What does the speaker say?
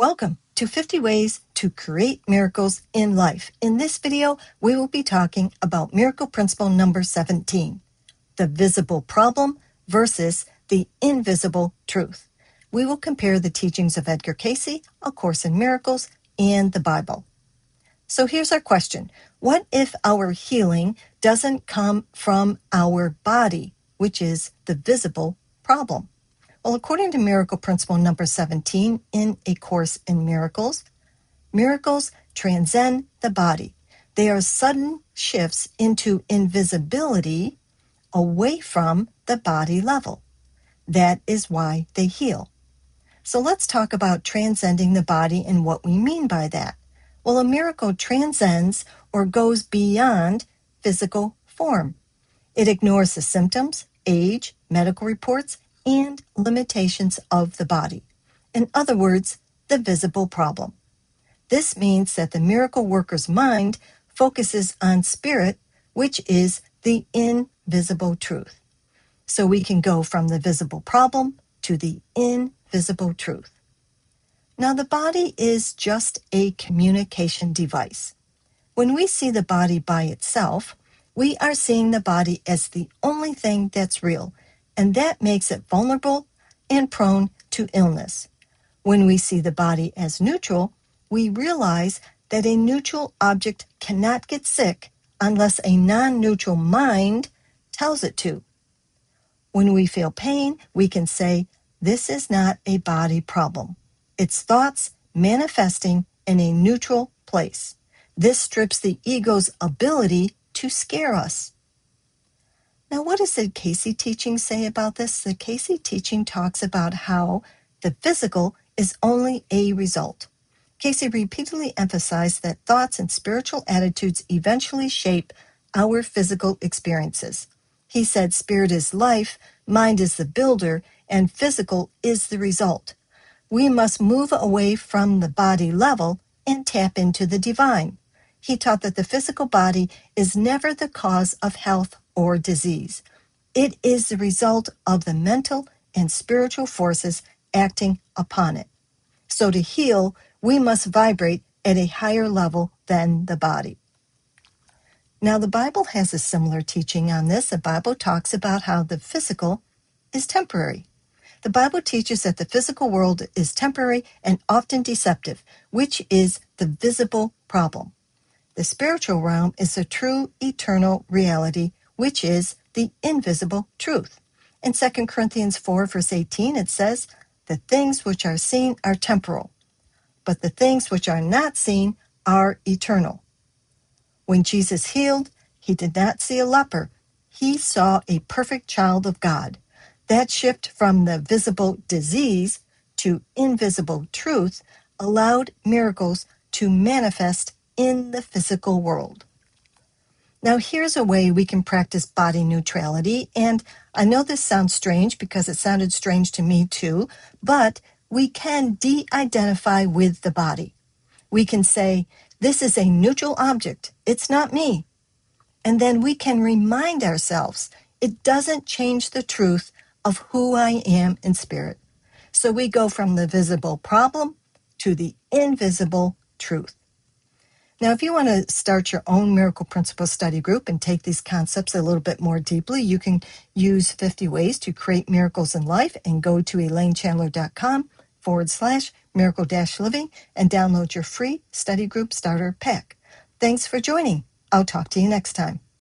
Welcome to 50 Ways to Create Miracles in Life. In this video, we will be talking about miracle principle number 17, the visible problem versus the invisible truth. We will compare the teachings of Edgar Cayce, A Course in Miracles, and the Bible. So here's our question. What if our healing doesn't come from our body, which is the visible problem? Well, according to miracle principle number 17 in A Course in Miracles, miracles transcend the body. They are sudden shifts into invisibility away from the body level. That is why they heal. So let's talk about transcending the body and what we mean by that. Well, a miracle transcends or goes beyond physical form. It ignores the symptoms, age, medical reports, and limitations of the body. In other words, the visible problem. This means that the miracle worker's mind focuses on spirit, which is the invisible truth. So we can go from the visible problem to the invisible truth. Now, the body is just a communication device. When we see the body by itself, we are seeing the body as the only thing that's real, and that makes it vulnerable and prone to illness. When we see the body as neutral, we realize that a neutral object cannot get sick unless a non-neutral mind tells it to. When we feel pain, we can say, this is not a body problem. It's thoughts manifesting in a neutral place. This strips the ego's ability to scare us. Now, what does the Cayce teaching say about this? The Cayce teaching talks about how the physical is only a result. Cayce repeatedly emphasized that thoughts and spiritual attitudes eventually shape our physical experiences. He said spirit is life, mind is the builder, and physical is the result. We must move away from the body level and tap into the divine. He taught that the physical body is never the cause of health or disease. It is the result of the mental and spiritual forces acting upon it. So to heal, we must vibrate at a higher level than the body. Now, the Bible has a similar teaching on this. The Bible talks about how the physical is temporary. The Bible teaches that the physical world is temporary and often deceptive, which is the visible problem. The spiritual realm is a true eternal reality, which is the invisible truth. In 2 Corinthians 4, verse 18, it says, the things which are seen are temporal, but the things which are not seen are eternal. When Jesus healed, he did not see a leper. He saw a perfect child of God. That shift from the visible disease to invisible truth allowed miracles to manifest in the physical world. Now, here's a way we can practice body neutrality, and I know this sounds strange because it sounded strange to me too, but we can de-identify with the body. We can say, this is a neutral object, it's not me. And then we can remind ourselves, it doesn't change the truth of who I am in spirit. So we go from the visible problem to the invisible truth. Now, if you want to start your own Miracle Principles study group and take these concepts a little bit more deeply, you can use 50 Ways to Create Miracles in Life and go to elainechandler.com/miracle-living and download your free study group starter pack. Thanks for joining. I'll talk to you next time.